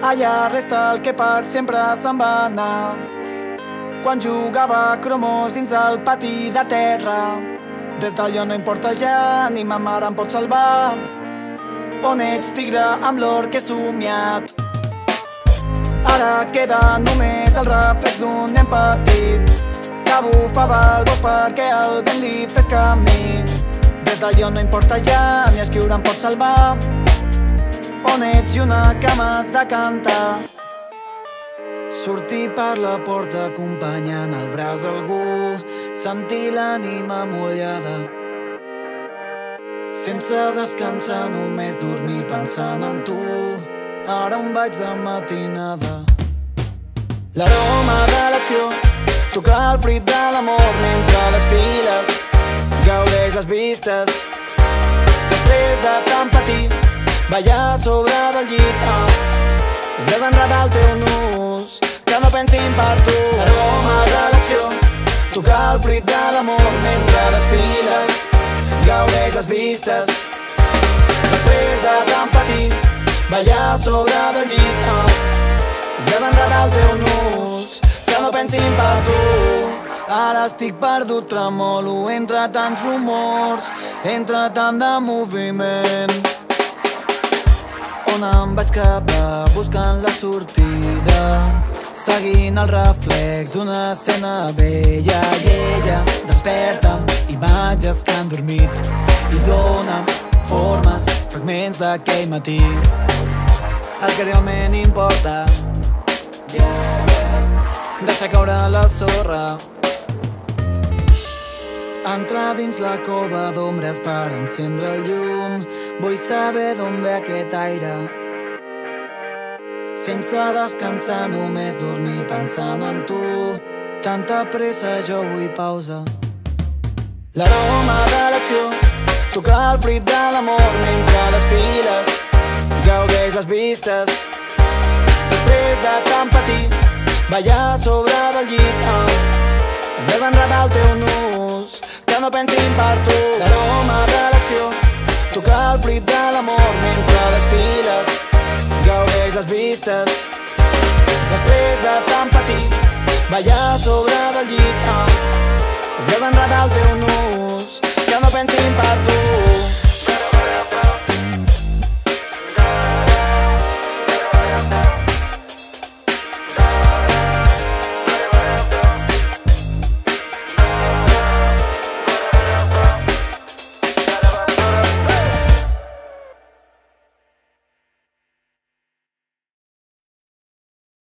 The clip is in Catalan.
Allà resta el que per sempre se'n va anar quan jugava a cromos dins del pati de terra. Des d'allò no importa ja, ni ma mare em pot salvar. On ets, tigre, amb l'or que he somiat? Ara queda només el reflex d'un nen petit que bufava el bosc perquè el vent li fes camí. Des d'allò no importa ja, ni escriure em pot salvar. On ets i una que m'has de cantar. Sortir per la porta acompanyant al braç algú, sentir l'ànima mullada, sense descansar, només dormir pensant en tu. Ara on vaig de matinada. L'aroma de l'acció, tocar el fruit de l'amor mentre desfiles, gaudeix les vistes. Després de tant patir, ballar sobre del llit, desenredar el teu nus, que no pensin per tu. L'aroma de l'acció, tocar el fruit de l'amor mentre desfiles, gaudeix les vistes. Després de tant patir, ballar sobre del llit, desenredar el teu nus, que no pensin per tu. Ara estic perdut, tremolo entre tants rumors, entre tant de moviment. On em vaig quedar buscant la sortida, seguint el reflex d'una escena vella. I ella desperta imatges que han dormit i dona formes, fragments d'aquell matí. El que realment importa, deixar caure la sorra, entrar dins la cova d'ombres per encendre el llum. Vull saber d'on ve aquest aire, sense descansar, només dormir pensant en tu. Tanta pressa, jo vull pausa. L'aroma de l'acció, tocar el fruit de l'amor mentre desfiles, gaudeix les vistes. Després de tant patir, ballar sobre del llit, desenredar el teu nus, que no pensin per tu. L'aroma de l'acció, tocar el fruit de l'amor mentre desfiles, gaudeix les vistes. Després de tant patir, ballar sobre del llit, desenredar el teu nus, que no pensin per tu.